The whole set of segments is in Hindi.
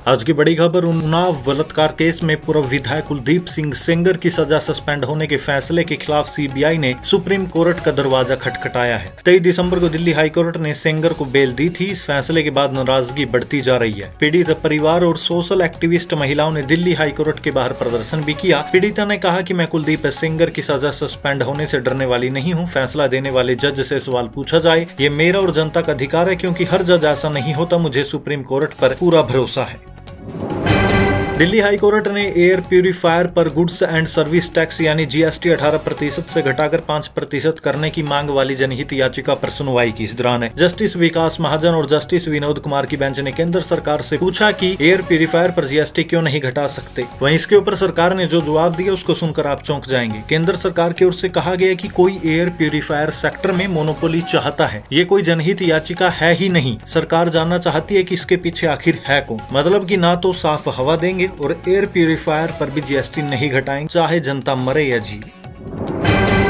आज की बड़ी खबर, उन्नाव बलात्कार केस में पूर्व विधायक कुलदीप सिंह सेंगर की सजा सस्पेंड होने के फैसले के खिलाफ सीबीआई ने सुप्रीम कोर्ट का दरवाजा खटखटाया है। 23 दिसंबर को दिल्ली हाई कोर्ट ने सेंगर को बेल दी थी। इस फैसले के बाद नाराजगी बढ़ती जा रही है। पीड़ित परिवार और सोशल एक्टिविस्ट महिलाओं ने दिल्ली हाई कोर्ट के बाहर प्रदर्शन भी किया। पीड़िता ने कहा कि मैं कुलदीप सेंगर की सजा सस्पेंड होने से डरने वाली नहीं हूँ। फैसला देने वाले जज से सवाल पूछा जाए, ये मेरा और जनता का अधिकार है, क्योंकि हर जज ऐसा नहीं होता। मुझे सुप्रीम कोर्ट पर पूरा भरोसा है। दिल्ली हाई कोर्ट ने एयर प्यूरीफायर पर गुड्स एंड सर्विस टैक्स यानी जीएसटी 18% से घटाकर 5% करने की मांग वाली जनहित याचिका पर सुनवाई की। इस दौरान जस्टिस विकास महाजन और जस्टिस विनोद कुमार की बेंच ने केंद्र सरकार से पूछा कि एयर प्यूरीफायर पर जीएसटी क्यों नहीं घटा सकते। वहीं इसके ऊपर सरकार ने जो जवाब दिया उसको सुनकर आप चौंक जाएंगे। केंद्र सरकार की ओर से कहा गया कि कोई एयर प्यूरीफायर सेक्टर में मोनोपोली चाहता है। ये कोई जनहित याचिका है ही नहीं। सरकार जानना चाहती है कि इसके पीछे आखिर है कौन। मतलब कि ना तो साफ हवा देंगे और एयर प्यूरीफायर पर भी जीएसटी नहीं घटाएंगे, चाहे जनता मरे या जी।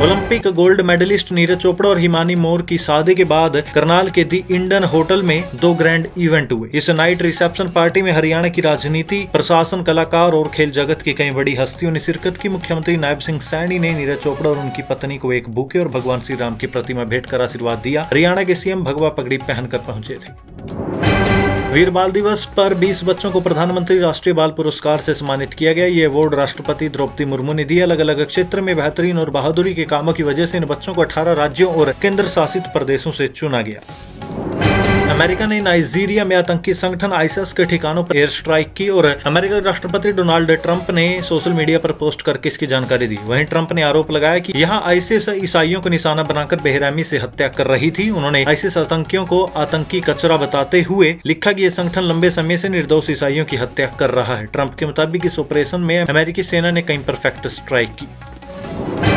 Olympic gold medalist Neeraj Chopra और हिमानी मोर की शादी के बाद करनाल के दी इंडियन होटल में 2 ग्रैंड इवेंट हुए। इस नाइट रिसेप्शन पार्टी में हरियाणा की राजनीति, प्रशासन, कलाकार और खेल जगत की कई बड़ी हस्तियों ने शिरकत की। मुख्यमंत्री नायब सिंह सैनी ने नीरज चोपड़ा और उनकी पत्नी को एक बुके और भगवान श्री राम की प्रतिमा भेंट कर आशीर्वाद दिया। हरियाणा के सीएम भगवा पगड़ी पहनकर पहुंचे थे। वीर बाल दिवस पर 20 बच्चों को प्रधानमंत्री राष्ट्रीय बाल पुरस्कार से सम्मानित किया गया। ये अवार्ड राष्ट्रपति द्रौपदी मुर्मू ने दिया। अलग अलग क्षेत्र में बेहतरीन और बहादुरी के कामों की वजह से इन बच्चों को 18 राज्यों और केंद्र शासित प्रदेशों से चुना गया। अमेरिका ने नाइजीरिया में आतंकी संगठन आईएस के ठिकानों पर एयर स्ट्राइक की और अमेरिका के राष्ट्रपति डोनाल्ड ट्रंप ने सोशल मीडिया पर पोस्ट करके इसकी जानकारी दी। वहीं ट्रंप ने आरोप लगाया कि यहां आईएस ईसाइयों को निशाना बनाकर बेरहमी से हत्या कर रही थी। उन्होंने आईएस आतंकियों को आतंकी कचरा बताते हुए लिखा कि यह संगठन लंबे समय से निर्दोष ईसाइयों की हत्या कर रहा है। ट्रंप के मुताबिक इस ऑपरेशन में अमेरिकी सेना ने कई परफेक्ट स्ट्राइक की।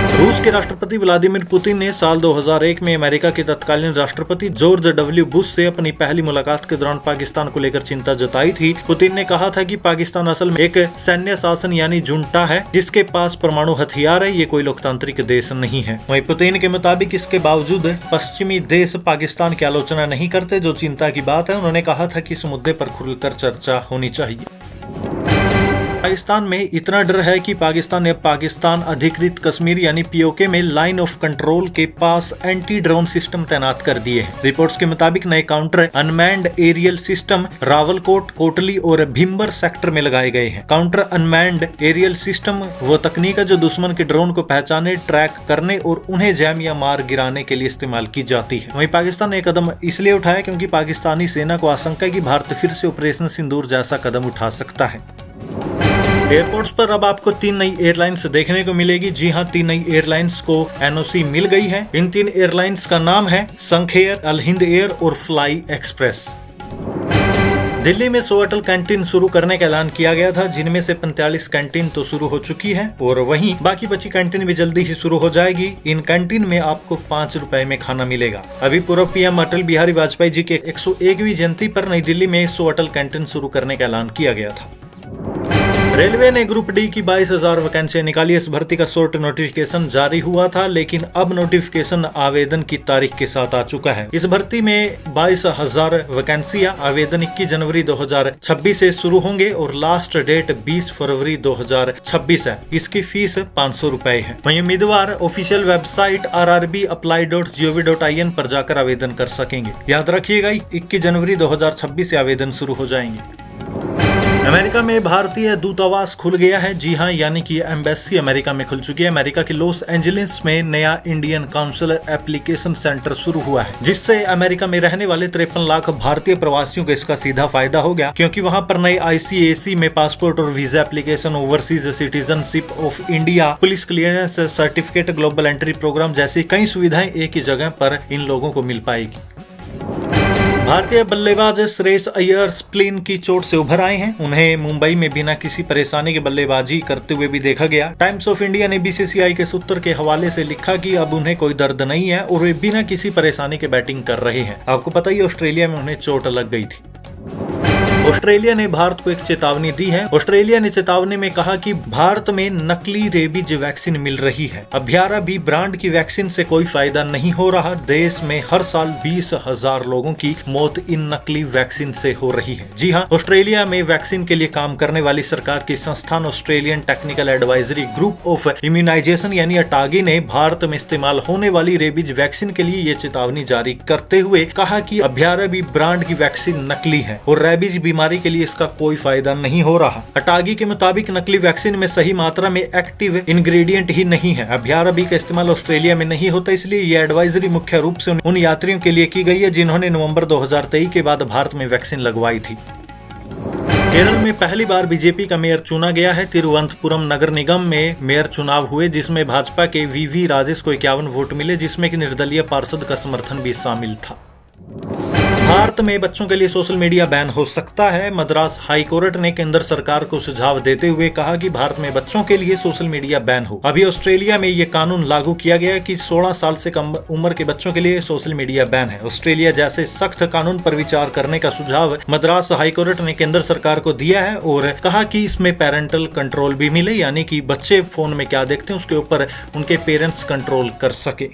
रूस के राष्ट्रपति व्लादिमीर पुतिन ने साल 2001 में अमेरिका के तत्कालीन राष्ट्रपति जॉर्ज डब्ल्यू बुश से अपनी पहली मुलाकात के दौरान पाकिस्तान को लेकर चिंता जताई थी। पुतिन ने कहा था कि पाकिस्तान असल में एक सैन्य शासन यानी जुंटा है, जिसके पास परमाणु हथियार है। ये कोई लोकतांत्रिक देश नहीं है। वहीं पुतिन के मुताबिक इसके बावजूद पश्चिमी देश पाकिस्तान की आलोचना नहीं करते, जो चिंता की बात है। उन्होंने कहा था कि इस मुद्दे पर खुलकर चर्चा होनी चाहिए। पाकिस्तान में इतना डर है कि पाकिस्तान ने पाकिस्तान अधिकृत कश्मीर यानी पीओके में लाइन ऑफ कंट्रोल के पास एंटी ड्रोन सिस्टम तैनात कर दिए हैं। रिपोर्ट्स के मुताबिक नए counter unmanned aerial system Rawalakot, Kotli और भिम्बर सेक्टर में लगाए गए हैं। काउंटर अनमैन्ड एरियल सिस्टम वो तकनीक है जो दुश्मन के ड्रोन को पहचाने, ट्रैक करने और उन्हें जैम या मार गिराने के लिए इस्तेमाल की जाती है। वहीं पाकिस्तान ने कदम इसलिए उठाया क्योंकि पाकिस्तानी सेना को आशंका है कि भारत फिर से ऑपरेशन सिंदूर जैसा कदम उठा सकता है। एयरपोर्ट्स पर अब आपको 3 नई एयरलाइंस देखने को मिलेगी। जी हां, 3 नई एयरलाइंस को एनओसी मिल गई है। इन 3 एयरलाइंस का नाम है संख एयर, अल हिंद एयर और फ्लाई एक्सप्रेस। दिल्ली में 100 अटल कैंटीन शुरू करने का ऐलान किया गया था, जिनमें से 45 कैंटीन तो शुरू हो चुकी है और वहीं बाकी बची कैंटीन भी जल्दी ही शुरू हो जाएगी। इन कैंटीन में आपको 5 रुपए में खाना मिलेगा। अभी पूर्व पीएम अटल बिहारी वाजपेयी जी के 101वीं जयंती पर नई दिल्ली में 100 अटल कैंटीन शुरू करने का ऐलान किया गया था। रेलवे ने ग्रुप डी की 22,000 वैकेंसियां निकाली। इस भर्ती का शॉर्ट नोटिफिकेशन जारी हुआ था, लेकिन अब नोटिफिकेशन आवेदन की तारीख के साथ आ चुका है। इस भर्ती में 22,000 वैकेंसियां आवेदन 21 जनवरी 2026 से शुरू होंगे और लास्ट डेट 20 फरवरी 2026 है। इसकी फीस 500 रुपए है। वहीं उम्मीदवार ऑफिशियल वेबसाइट rrbapply.gov.in पर जाकर आवेदन कर सकेंगे। याद रखिएगा, 21 जनवरी 2026 से आवेदन शुरू हो जाएंगे। अमेरिका में भारतीय दूतावास खुल गया है। जी हां, यानी कि एम्बेसी अमेरिका में खुल चुकी है। अमेरिका के लॉस एंजलिस में नया इंडियन काउंसलर एप्लीकेशन सेंटर शुरू हुआ है, जिससे अमेरिका में रहने वाले 53 लाख भारतीय प्रवासियों को इसका सीधा फायदा हो गया, क्योंकि वहां पर नए ICAC में पासपोर्ट और visa application, overseas citizenship of India, police clearance certificate, global entry program जैसी कई सुविधाएं एक ही जगह पर इन लोगों को मिल पाएगी। भारतीय बल्लेबाज श्रेयस अय्यर स्प्लिन की चोट से उभर आए हैं। उन्हें मुंबई में बिना किसी परेशानी के बल्लेबाजी करते हुए भी देखा गया। टाइम्स ऑफ इंडिया ने BCCI के सूत्र के हवाले से लिखा कि अब उन्हें कोई दर्द नहीं है और वे बिना किसी परेशानी के बैटिंग कर रहे हैं। आपको पता ही ऑस्ट्रेलिया में उन्हें चोट लग गई थी। ऑस्ट्रेलिया ने भारत को एक चेतावनी दी है। ऑस्ट्रेलिया ने चेतावनी में कहा कि भारत में नकली रेबीज वैक्सीन मिल रही है। अभ्यारा बी ब्रांड की वैक्सीन से कोई फायदा नहीं हो रहा। देश में हर साल 20,000 लोगों की मौत इन नकली वैक्सीन से हो रही है। जी हाँ, ऑस्ट्रेलिया में वैक्सीन के लिए काम करने वाली सरकार की संस्थान Australian technical advisory group of immunisation यानी अटागी ने भारत में इस्तेमाल होने वाली रेबीज वैक्सीन के लिए ये चेतावनी जारी करते हुए कहा कि अभ्यारा बी ब्रांड की वैक्सीन नकली है और रेबीज बीमारी के लिए इसका कोई फायदा नहीं हो रहा। अटागी के मुताबिक नकली वैक्सीन में सही मात्रा में एक्टिव इंग्रेडिएंट ही नहीं है। अभ्यारा बी का इस्तेमाल ऑस्ट्रेलिया में नहीं होता, इसलिए यह एडवाइजरी मुख्य रूप से उन यात्रियों के लिए की गई है जिन्होंने नवंबर 2023 के बाद भारत में वैक्सीन लगवाई थी। केरल में पहली बार बीजेपी का मेयर चुना गया है। तिरुवनंतपुरम नगर निगम में मेयर चुनाव हुए जिसमें भाजपा के वीवी राजेश को 51 वोट मिले, जिसमें कि निर्दलीय पार्षद का समर्थन भी शामिल था। भारत में बच्चों के लिए सोशल मीडिया बैन हो सकता है। मद्रास हाई कोर्ट ने केंद्र सरकार को सुझाव देते हुए कहा कि भारत में बच्चों के लिए सोशल मीडिया बैन हो। अभी ऑस्ट्रेलिया में ये कानून लागू किया गया कि 16 साल से कम उम्र के बच्चों के लिए सोशल मीडिया बैन है। ऑस्ट्रेलिया जैसे सख्त कानून पर विचार करने का सुझाव मद्रास हाई कोर्ट ने केंद्र सरकार को दिया है और कहा कि इसमें पेरेंटल कंट्रोल भी मिले, यानी कि बच्चे फोन में क्या देखते हैं उसके ऊपर उनके पेरेंट्स कंट्रोल कर सके।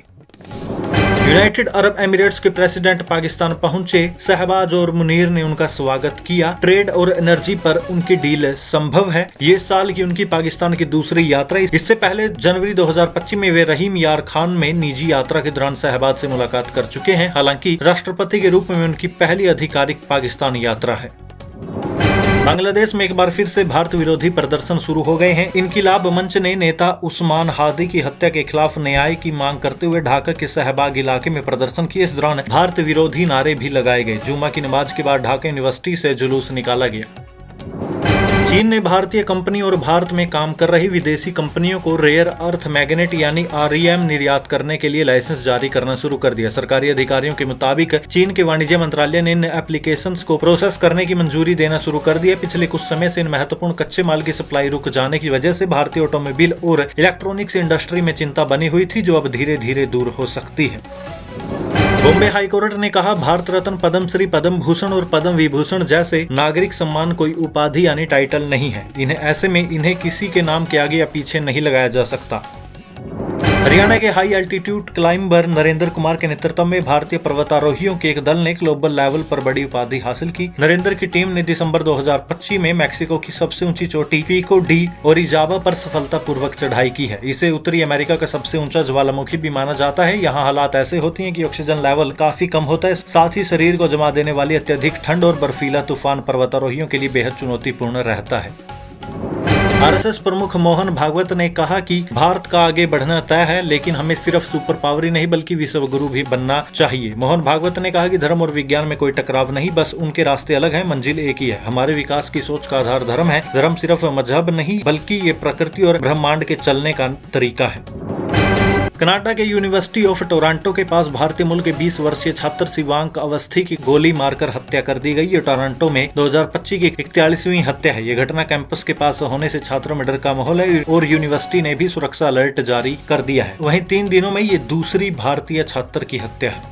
यूनाइटेड अरब एमिरेट्स के प्रेसिडेंट पाकिस्तान पहुंचे। शहबाज और मुनीर ने उनका स्वागत किया। ट्रेड और एनर्जी पर उनकी डील संभव है। ये साल की उनकी पाकिस्तान की दूसरी यात्रा। इससे पहले जनवरी 2025 में वे रहीम यार खान में निजी यात्रा के दौरान शहबाज से मुलाकात कर चुके हैं। हालांकि राष्ट्रपति के रूप में उनकी पहली आधिकारिक पाकिस्तान यात्रा है। बांग्लादेश में एक बार फिर से भारत विरोधी प्रदर्शन शुरू हो गए हैं। इनकिलाब मंच ने नेता उस्मान हादी की हत्या के खिलाफ न्याय की मांग करते हुए ढाका के शहबाग इलाके में प्रदर्शन किए। इस दौरान भारत विरोधी नारे भी लगाए गए। जुमा की नमाज के बाद ढाका यूनिवर्सिटी से जुलूस निकाला गया। चीन ने भारतीय कंपनी और भारत में काम कर रही विदेशी कंपनियों को रेयर अर्थ मैग्नेट यानी REM निर्यात करने के लिए लाइसेंस जारी करना शुरू कर दिया। सरकारी अधिकारियों के मुताबिक चीन के वाणिज्य मंत्रालय ने इन एप्लीकेशंस को प्रोसेस करने की मंजूरी देना शुरू कर दिया। पिछले कुछ समय से इन महत्वपूर्ण कच्चे माल की सप्लाई रुक जाने की वजह से भारतीय ऑटोमोबाइल और इलेक्ट्रॉनिक्स इंडस्ट्री में चिंता बनी हुई थी, जो अब धीरे धीरे दूर हो सकती है। बॉम्बे हाई कोर्ट ने कहा भारत रत्न, पद्मश्री, पद्म भूषण और पद्म विभूषण जैसे नागरिक सम्मान कोई उपाधि यानी टाइटल नहीं है। ऐसे में इन्हें किसी के नाम के आगे या पीछे नहीं लगाया जा सकता। हरियाणा के high altitude climber Narendra Kumar के नेतृत्व में भारतीय पर्वतारोहियों के एक दल ने ग्लोबल लेवल पर बड़ी उपाधि हासिल की। नरेंद्र की टीम ने दिसंबर 2025 में मैक्सिको की सबसे ऊंची चोटी पिको डी ओरिजाबा पर सफलतापूर्वक चढ़ाई की है। इसे उत्तरी अमेरिका का सबसे ऊंचा ज्वालामुखी भी माना जाता है। यहाँ हालात ऐसे होती हैं कि ऑक्सीजन लेवल काफी कम होता है, साथ ही शरीर को जमा देने वाली अत्यधिक ठंड और बर्फीला तूफान पर्वतारोहियों के लिए बेहद चुनौतीपूर्ण रहता है। RSS प्रमुख मोहन भागवत ने कहा कि भारत का आगे बढ़ना तय है, लेकिन हमें सिर्फ सुपर पावर ही नहीं बल्कि विश्व गुरु भी बनना चाहिए। मोहन भागवत ने कहा कि धर्म और विज्ञान में कोई टकराव नहीं, बस उनके रास्ते अलग हैं, मंजिल एक ही है। हमारे विकास की सोच का आधार धर्म है। धर्म सिर्फ मजहब नहीं बल्कि ये प्रकृति और ब्रह्मांड के चलने का तरीका है। कनाडा के यूनिवर्सिटी ऑफ टोरंटो के पास भारतीय मूल के 20 वर्षीय छात्र शिवांक अवस्थी की गोली मारकर हत्या कर दी गई। ये टोरंटो में 2025 की 41वीं हत्या है। ये घटना कैंपस के पास होने से छात्रों में डर का माहौल है और यूनिवर्सिटी ने भी सुरक्षा अलर्ट जारी कर दिया है। वहीं 3 दिनों में ये दूसरी भारतीय छात्र की हत्या है।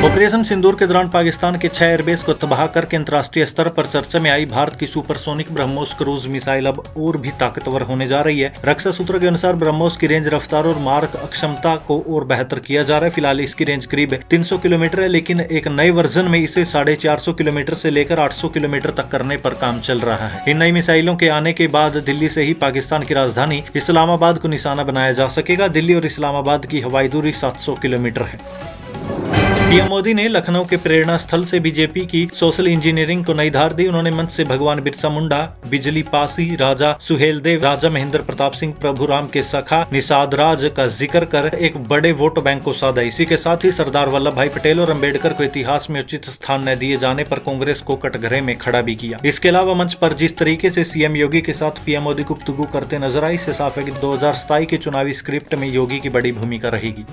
ऑपरेशन सिंदूर के दौरान पाकिस्तान के 6 एयरबेस को तबाह करके अंतर्राष्ट्रीय स्तर पर चर्चा में आई भारत की सुपरसोनिक ब्रह्मोस क्रूज मिसाइल अब और भी ताकतवर होने जा रही है। रक्षा सूत्रों के अनुसार ब्रह्मोस की रेंज, रफ्तार और मारक अक्षमता को और बेहतर किया जा रहा है। फिलहाल इसकी रेंज करीब 300 किलोमीटर है, लेकिन एक नए वर्जन में इसे 450 किलोमीटर से लेकर 800 किलोमीटर तक करने पर काम चल रहा है। इन नई मिसाइलों के आने के बाद दिल्ली से ही पाकिस्तान की राजधानी इस्लामाबाद को निशाना बनाया जा सकेगा। दिल्ली और इस्लामाबाद की हवाई दूरी 700 किलोमीटर है। पीएम मोदी ने लखनऊ के प्रेरणा स्थल से बीजेपी की सोशल इंजीनियरिंग को नई धार दी। उन्होंने मंच से भगवान बिरसा मुंडा, बिजली पासी, राजा सुहेलदेव, राजा महेंद्र प्रताप सिंह, प्रभुराम के सखा निषाद राज का जिक्र कर एक बड़े वोट बैंक को साधा। इसी के साथ ही सरदार वल्लभ भाई पटेल और अम्बेडकर को इतिहास में उचित स्थान न दिए जाने पर कांग्रेस को कटघरे में खड़ा भी किया। इसके अलावा मंच पर जिस तरीके से सीएम योगी के साथ पीएम मोदी गुफ्तगू करते नजर आई, इससे साफ है कि 2027 के चुनावी स्क्रिप्ट में योगी की बड़ी भूमिका रहेगी।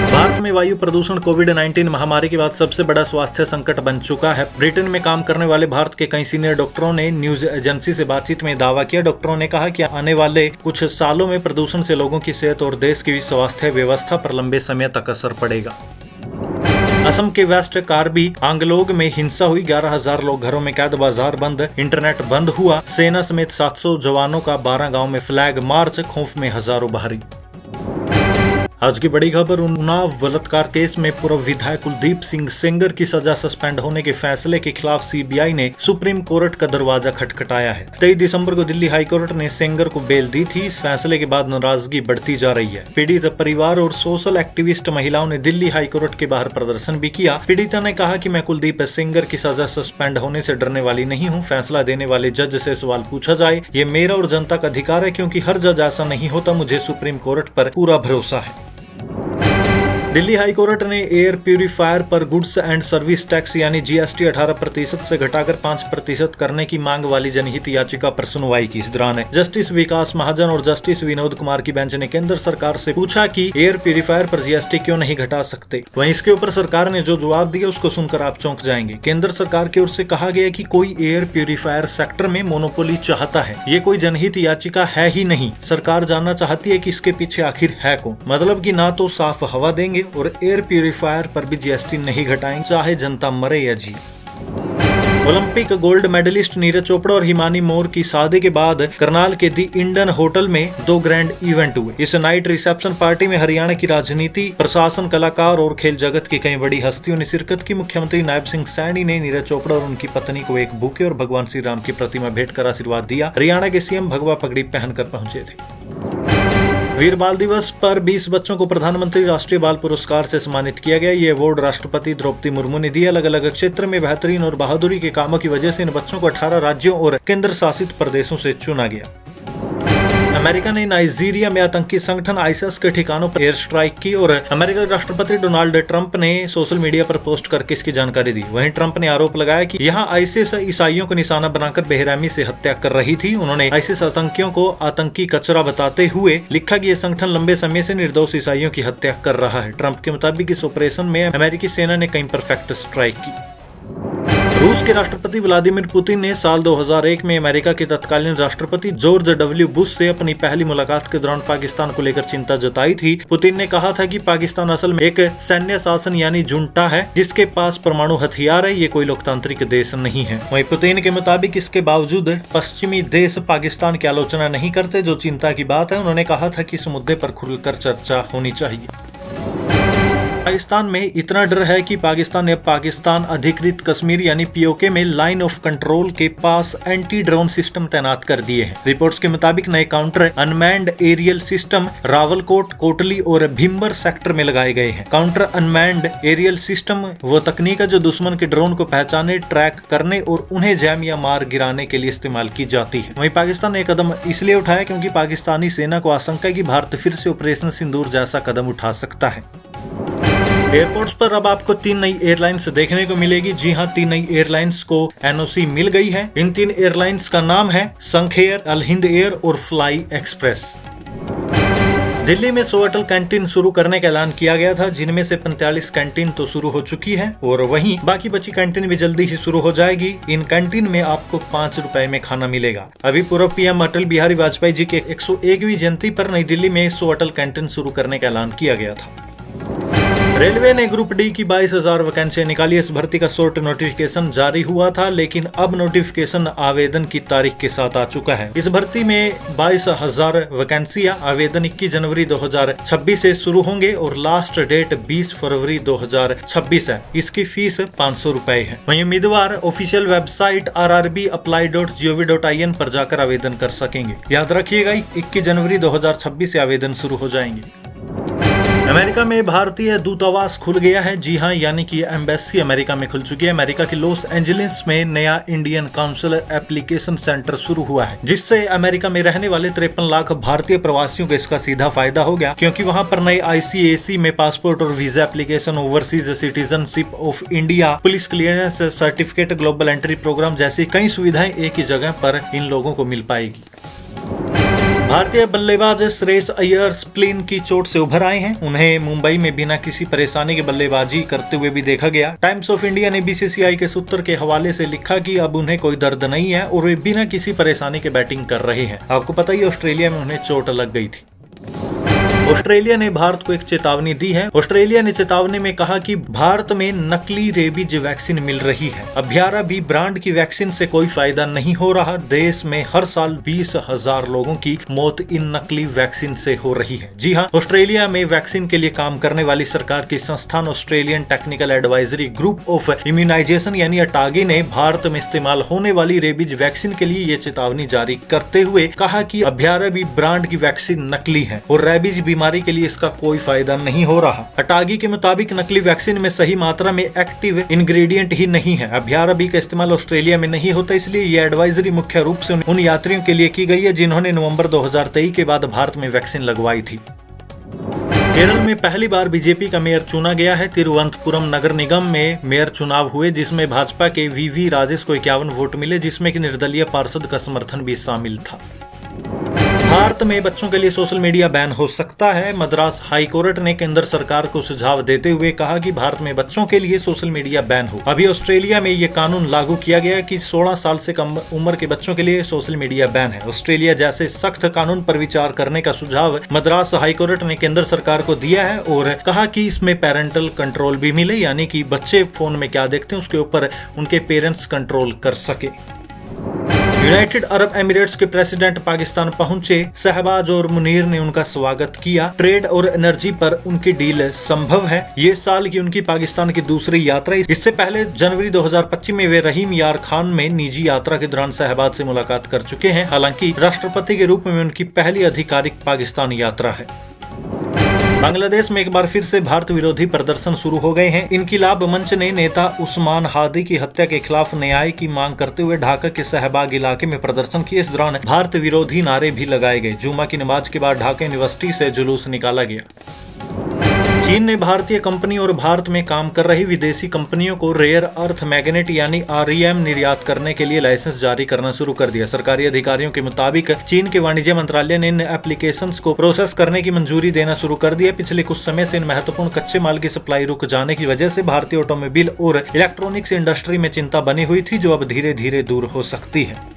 भारत में वायु प्रदूषण कोविड-19 महामारी के बाद सबसे बड़ा स्वास्थ्य संकट बन चुका है। ब्रिटेन में काम करने वाले भारत के कई सीनियर डॉक्टरों ने न्यूज एजेंसी से बातचीत में दावा किया। डॉक्टरों ने कहा कि आने वाले कुछ सालों में प्रदूषण से लोगों की सेहत और देश की स्वास्थ्य व्यवस्था पर लंबे समय तक असर पड़ेगा। असम के वेस्ट कार्बी आंगलोग में हिंसा हुई, 11,000 लोग घरों में कैद, बाजार बंद, इंटरनेट बंद हुआ। सेना समेत 700 जवानों का 12 गांव में फ्लैग मार्च, खौफ में हजारों बाहरी। आज की बड़ी खबर, उन्नाव बलात्कार केस में पूर्व विधायक कुलदीप सिंह सेंगर की सजा सस्पेंड होने के फैसले के खिलाफ सीबीआई ने सुप्रीम कोर्ट का दरवाजा खटखटाया है। 23 दिसंबर को दिल्ली हाई कोर्ट ने सेंगर को बेल दी थी। इस फैसले के बाद नाराजगी बढ़ती जा रही है। पीड़ित परिवार और सोशल एक्टिविस्ट महिलाओं ने दिल्ली हाई कोर्ट के बाहर प्रदर्शन भी किया। पीड़िता ने कहा कि मैं कुलदीप सेंगर की सजा सस्पेंड होने से डरने वाली नहीं हूँ। फैसला देने वाले जज से सवाल पूछा जाए, ये मेरा और जनता का अधिकार है, क्योंकि हर जज ऐसा नहीं होता। मुझे सुप्रीम कोर्ट पर पूरा भरोसा है। दिल्ली हाई कोर्ट ने एयर प्यूरिफायर पर गुड्स एंड सर्विस टैक्स यानी जीएसटी 18% से घटाकर 5% करने की मांग वाली जनहित याचिका पर सुनवाई की। इस दौरान जस्टिस विकास महाजन और जस्टिस विनोद कुमार की बेंच ने केंद्र सरकार से पूछा कि एयर प्यूरिफायर पर जीएसटी क्यों नहीं घटा सकते। वहीं इसके ऊपर सरकार ने जो जवाब दिया उसको सुनकर आप चौंक जाएंगे। केंद्र सरकार की ओर से कहा गया कि कोई एयर प्यूरिफायर सेक्टर में मोनोपोली चाहता है। ये कोई जनहित याचिका है ही नहीं। सरकार जानना चाहती है कि इसके पीछे आखिर है कौन। मतलब कि ना तो साफ हवा देंगे और एयर प्यूरिफायर पर भी जीएसटी नहीं घटाएंगे, चाहे जनता मरे या जी। Olympic gold medalist Neeraj Chopra और हिमानी मोर की शादी के बाद करनाल के दी इंडियन होटल में 2 ग्रैंड इवेंट हुए। इस नाइट रिसेप्शन पार्टी में हरियाणा की राजनीति, प्रशासन, कलाकार और खेल जगत की कई बड़ी हस्तियों ने शिरकत की। मुख्यमंत्री नायब सिंह सैनी ने नीरज चोपड़ा और उनकी पत्नी को एक बुके और भगवान श्री राम की प्रतिमा भेंट कर आशीर्वाद दिया। हरियाणा के सीएम भगवा पगड़ी पहनकर पहुंचे थे। वीर बाल दिवस पर 20 बच्चों को प्रधानमंत्री राष्ट्रीय बाल पुरस्कार से सम्मानित किया गया। ये अवार्ड राष्ट्रपति द्रौपदी मुर्मू ने दिया। अलग अलग क्षेत्र में बेहतरीन और बहादुरी के कामों की वजह से इन बच्चों को 18 राज्यों और केंद्र शासित प्रदेशों से चुना गया। अमेरिका ने नाइजीरिया में आतंकी संगठन आईएस के ठिकानों पर एयर स्ट्राइक की और अमेरिका के राष्ट्रपति डोनाल्ड ट्रंप ने सोशल मीडिया पर पोस्ट करके इसकी जानकारी दी। वहीं ट्रंप ने आरोप लगाया कि यहां आईएस ईसाइयों को निशाना बनाकर बेरहमी से हत्या कर रही थी। उन्होंने आईएस आतंकियों को आतंकी कचरा बताते हुए लिखा कि यह संगठन लंबे समय से निर्दोष ईसाइयों की हत्या कर रहा है। ट्रंप के मुताबिक इस ऑपरेशन में अमेरिकी सेना ने कई परफेक्ट स्ट्राइक की। रूस के राष्ट्रपति व्लादिमीर पुतिन ने साल 2001 में अमेरिका के तत्कालीन राष्ट्रपति जॉर्ज डब्ल्यू बुश से अपनी पहली मुलाकात के दौरान पाकिस्तान को लेकर चिंता जताई थी। पुतिन ने कहा था कि पाकिस्तान असल में एक सैन्य शासन यानी जुंटा है जिसके पास परमाणु हथियार है। ये कोई लोकतांत्रिक देश नहीं है। वहीं पुतिन के मुताबिक इसके बावजूद पश्चिमी देश पाकिस्तान की आलोचना नहीं करते, जो चिंता की बात है। उन्होंने कहा था कि इस मुद्दे पर खुलकर चर्चा होनी चाहिए। पाकिस्तान में इतना डर है कि पाकिस्तान ने अब पाकिस्तान अधिकृत कश्मीर यानी पीओके में लाइन ऑफ कंट्रोल के पास एंटी ड्रोन सिस्टम तैनात कर दिए हैं। रिपोर्ट्स के मुताबिक नए counter unmanned aerial system Rawalakot, Kotli और भिम्बर सेक्टर में लगाए गए हैं। काउंटर अनमैन्ड एरियल सिस्टम वो तकनीक है जो दुश्मन के ड्रोन को पहचाने, ट्रैक करने और उन्हें जैम या मार गिराने के लिए इस्तेमाल की जाती है। वहीं पाकिस्तान ने कदम इसलिए उठाया क्योंकि पाकिस्तानी सेना को आशंका है कि भारत फिर से ऑपरेशन सिंदूर जैसा कदम उठा सकता है। एयरपोर्ट्स पर अब आपको 3 नई एयरलाइंस देखने को मिलेगी। जी हां, 3 नई एयरलाइंस को एनओसी मिल गई है। इन 3 एयरलाइंस का नाम है संख एयर, अल हिंद एयर और फ्लाई एक्सप्रेस। दिल्ली में 100 अटल कैंटीन शुरू करने का ऐलान किया गया था, जिनमें से 45 कैंटीन तो शुरू हो चुकी है और वहीं बाकी बची कैंटीन भी जल्दी ही शुरू हो जाएगी। इन कैंटीन में आपको 5 रुपए में खाना मिलेगा। अभी पूर्व पीएम अटल बिहारी वाजपेयी जी के 101वीं जयंती पर नई दिल्ली में 100 अटल कैंटीन शुरू करने का ऐलान किया गया था। रेलवे ने ग्रुप डी की 22,000 वैकेंसियां निकाली। इस भर्ती का शॉर्ट नोटिफिकेशन जारी हुआ था, लेकिन अब नोटिफिकेशन आवेदन की तारीख के साथ आ चुका है। इस भर्ती में 22,000 वैकेंसियां आवेदन 21 जनवरी 2026 से शुरू होंगे और लास्ट डेट 20 फरवरी 2026 है। इसकी फीस 500 रुपए है। वहीं उम्मीदवार ऑफिशियल वेबसाइट rrbapply.gov.in पर जाकर आवेदन कर सकेंगे। याद रखिएगा 21 जनवरी 2026 से आवेदन शुरू हो जाएंगे। अमेरिका में भारतीय दूतावास खुल गया है। जी हां, यानी कि एम्बेसी अमेरिका में खुल चुकी है। अमेरिका के लॉस एंजलिस में नया इंडियन काउंसलर एप्लीकेशन सेंटर शुरू हुआ है, जिससे अमेरिका में रहने वाले 53 लाख भारतीय प्रवासियों को इसका सीधा फायदा हो गया, क्योंकि वहां पर नए ICAC में पासपोर्ट और visa application, overseas citizenship of India, police clearance certificate, global entry program जैसी कई सुविधाएं एक ही जगह पर इन लोगों को मिल पाएगी। भारतीय बल्लेबाज श्रेयस अय्यर स्प्लिन की चोट से उभर आए हैं। उन्हें मुंबई में बिना किसी परेशानी के बल्लेबाजी करते हुए भी देखा गया। टाइम्स ऑफ इंडिया ने BCCI के सूत्र के हवाले से लिखा कि अब उन्हें कोई दर्द नहीं है और वे बिना किसी परेशानी के बैटिंग कर रहे हैं। आपको पता ही ऑस्ट्रेलिया में उन्हें चोट लग गई थी। ऑस्ट्रेलिया ने भारत को एक चेतावनी दी है। ऑस्ट्रेलिया ने चेतावनी में कहा कि भारत में नकली रेबीज वैक्सीन मिल रही है। अभ्यारा बी ब्रांड की वैक्सीन से कोई फायदा नहीं हो रहा। देश में हर साल 20,000 लोगों की मौत इन नकली वैक्सीन से हो रही है। जी हाँ, ऑस्ट्रेलिया में वैक्सीन के लिए काम करने वाली सरकार की संस्थान Australian technical advisory group of immunisation यानी अटागी ने भारत में इस्तेमाल होने वाली रेबीज वैक्सीन के लिए ये चेतावनी जारी करते हुए कहा कि अभ्यारा बी ब्रांड की वैक्सीन नकली है और रेबीज बीमारी के लिए इसका कोई फायदा नहीं हो रहा। अटागी के मुताबिक नकली वैक्सीन में सही मात्रा में एक्टिव इंग्रेडिएंट ही नहीं है। अभ्यारा बी का इस्तेमाल ऑस्ट्रेलिया में नहीं होता, इसलिए ये एडवाइजरी मुख्य रूप से उन यात्रियों के लिए की गई है जिन्होंने नवंबर 2023 के बाद भारत में वैक्सीन लगवाई थी। केरल में पहली बार बीजेपी का मेयर चुना गया है। तिरुवनंतपुरम नगर निगम में मेयर चुनाव हुए जिसमें भाजपा के वीवी राजेश को 51 वोट मिले, जिसमें कि निर्दलीय पार्षद का समर्थन भी शामिल था। भारत में बच्चों के लिए सोशल मीडिया बैन हो सकता है। मद्रास हाई कोर्ट ने केंद्र सरकार को सुझाव देते हुए कहा कि भारत में बच्चों के लिए सोशल मीडिया बैन हो। अभी ऑस्ट्रेलिया में ये कानून लागू किया गया कि 16 साल से कम उम्र के बच्चों के लिए सोशल मीडिया बैन है। ऑस्ट्रेलिया जैसे सख्त कानून पर विचार करने का सुझाव मद्रास हाई कोर्ट ने केंद्र सरकार को दिया है और कहा कि इसमें पेरेंटल कंट्रोल भी मिले, यानी कि बच्चे फोन में क्या देखते हैं उसके ऊपर उनके पेरेंट्स कंट्रोल कर सके। यूनाइटेड अरब एमिरेट्स के प्रेसिडेंट पाकिस्तान पहुंचे। शहबाज और मुनीर ने उनका स्वागत किया। ट्रेड और एनर्जी पर उनकी डील संभव है। ये साल की उनकी पाकिस्तान की दूसरी यात्रा। इससे पहले जनवरी 2025 में वे रहीम यार खान में निजी यात्रा के दौरान शहबाज से मुलाकात कर चुके हैं। हालांकि राष्ट्रपति के रूप में उनकी पहली आधिकारिक पाकिस्तान यात्रा है। बांग्लादेश में एक बार फिर से भारत विरोधी प्रदर्शन शुरू हो गए हैं। इनकिलाब मंच ने नेता उस्मान हादी की हत्या के खिलाफ न्याय की मांग करते हुए ढाका के शहबाग इलाके में प्रदर्शन किए। इस दौरान भारत विरोधी नारे भी लगाए गए। जुमा की नमाज के बाद ढाका यूनिवर्सिटी से जुलूस निकाला गया। चीन ने भारतीय कंपनी और भारत में काम कर रही विदेशी कंपनियों को रेयर अर्थ मैग्नेट यानी REM निर्यात करने के लिए लाइसेंस जारी करना शुरू कर दिया। सरकारी अधिकारियों के मुताबिक चीन के वाणिज्य मंत्रालय ने इन एप्लीकेशंस को प्रोसेस करने की मंजूरी देना शुरू कर दिया। पिछले कुछ समय से इन महत्वपूर्ण कच्चे माल की सप्लाई रुक जाने की वजह से भारतीय ऑटोमोबाइल और इलेक्ट्रॉनिक्स इंडस्ट्री में चिंता बनी हुई थी, जो अब धीरे धीरे दूर हो सकती है।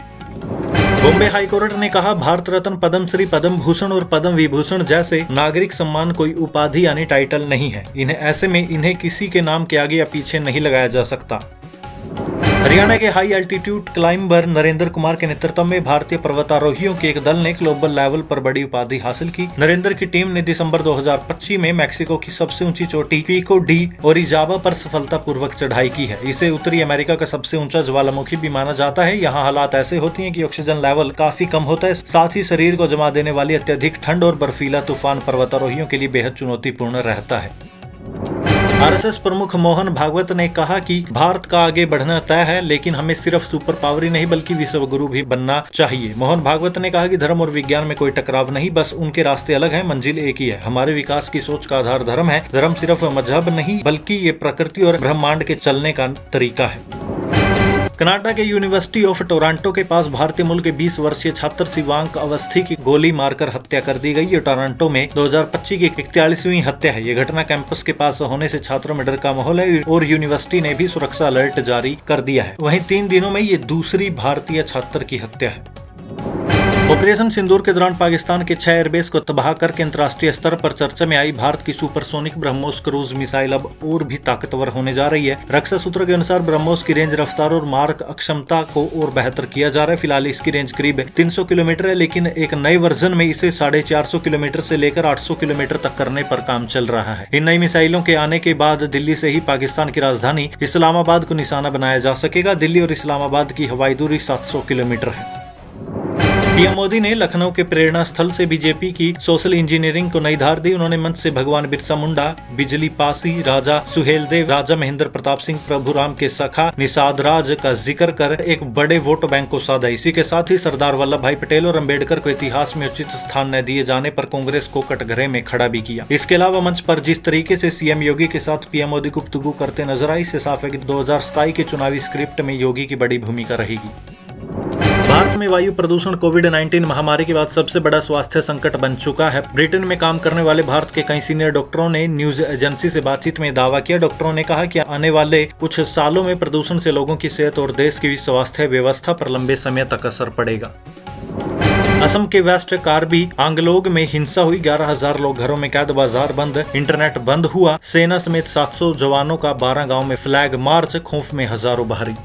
बॉम्बे हाईकोर्ट ने कहा भारत रत्न, पद्मश्री, पद्म भूषण और पद्म विभूषण जैसे नागरिक सम्मान कोई उपाधि यानी टाइटल नहीं है। ऐसे में इन्हें किसी के नाम के आगे या पीछे नहीं लगाया जा सकता। हरियाणा के high altitude climber Narendra Kumar के नेतृत्व में भारतीय पर्वतारोहियों के एक दल ने ग्लोबल लेवल पर बड़ी उपाधि हासिल की। नरेंद्र की टीम ने दिसंबर 2025 में मैक्सिको की सबसे ऊंची चोटी पिको डी ओरिजाबा पर सफलतापूर्वक चढ़ाई की है। इसे उत्तरी अमेरिका का सबसे ऊंचा ज्वालामुखी भी माना जाता है। यहाँ हालात ऐसे होती हैं कि ऑक्सीजन लेवल काफी कम होता है, साथ ही शरीर को जमा देने वाली अत्यधिक ठंड और बर्फीला तूफान पर्वतारोहियों के लिए बेहद चुनौतीपूर्ण रहता है। RSS प्रमुख मोहन भागवत ने कहा कि भारत का आगे बढ़ना तय है, लेकिन हमें सिर्फ सुपर पावर ही नहीं बल्कि विश्व गुरु भी बनना चाहिए। मोहन भागवत ने कहा कि धर्म और विज्ञान में कोई टकराव नहीं, बस उनके रास्ते अलग हैं, मंजिल एक ही है। हमारे विकास की सोच का आधार धर्म है। धर्म सिर्फ मजहब नहीं बल्कि ये प्रकृति और ब्रह्मांड के चलने का तरीका है। कनाडा के यूनिवर्सिटी ऑफ टोरंटो के पास भारतीय मूल के 20 वर्षीय छात्र शिवांक अवस्थी की गोली मारकर हत्या कर दी गई। ये टोरंटो में 2025 की 41वीं हत्या है। ये घटना कैंपस के पास होने से छात्रों में डर का माहौल है और यूनिवर्सिटी ने भी सुरक्षा अलर्ट जारी कर दिया है। वहीं 3 दिनों में ये दूसरी भारतीय छात्र की हत्या है। ऑपरेशन सिंदूर के दौरान पाकिस्तान के 6 एयरबेस को तबाह करके अंतर्राष्ट्रीय स्तर पर चर्चा में आई भारत की सुपरसोनिक ब्रह्मोस क्रूज मिसाइल अब और भी ताकतवर होने जा रही है। रक्षा सूत्रों के अनुसार ब्रह्मोस की रेंज, रफ्तार और मारक अक्षमता को और बेहतर किया जा रहा है। फिलहाल इसकी रेंज करीब 300 किलोमीटर है, लेकिन एक नए वर्जन में इसे 450 किलोमीटर से लेकर 800 किलोमीटर तक करने पर काम चल रहा है। इन नई मिसाइलों के आने के बाद दिल्ली से ही पाकिस्तान की राजधानी इस्लामाबाद को निशाना बनाया जा सकेगा। दिल्ली और इस्लामाबाद की हवाई दूरी 700 किलोमीटर है। पीएम मोदी ने लखनऊ के प्रेरणा स्थल से बीजेपी की सोशल इंजीनियरिंग को नई धार दी। उन्होंने मंच से भगवान बिरसा मुंडा, बिजली पासी, राजा सुहेलदेव, राजा महेंद्र प्रताप सिंह, प्रभुराम के सखा निषाद राज का जिक्र कर एक बड़े वोट बैंक को साधा। इसी के साथ ही सरदार वल्लभ भाई पटेल और अंबेडकर को इतिहास में उचित स्थान न दिए जाने पर कांग्रेस को कटघरे में खड़ा भी किया। इसके अलावा मंच पर जिस तरीके से सीएम योगी के साथ पीएम मोदी गुफ्तगू करते नजर आई, इससे साफ है कि 2027 के चुनावी स्क्रिप्ट में योगी की बड़ी भूमिका रहेगी। भारत में वायु प्रदूषण कोविड-19 महामारी के बाद सबसे बड़ा स्वास्थ्य संकट बन चुका है। ब्रिटेन में काम करने वाले भारत के कई सीनियर डॉक्टरों ने न्यूज एजेंसी से बातचीत में दावा किया। डॉक्टरों ने कहा कि आने वाले कुछ सालों में प्रदूषण से लोगों की सेहत और देश की स्वास्थ्य व्यवस्था पर लंबे समय तक असर पड़ेगा। असम के वेस्ट कार्बी आंगलोग में हिंसा हुई, 11,000 लोग घरों में कैद, बाजार बंद, इंटरनेट बंद हुआ। सेना समेत 700 जवानों का 12 गांव में फ्लैग मार्च, खौफ में हजारों बाहरी।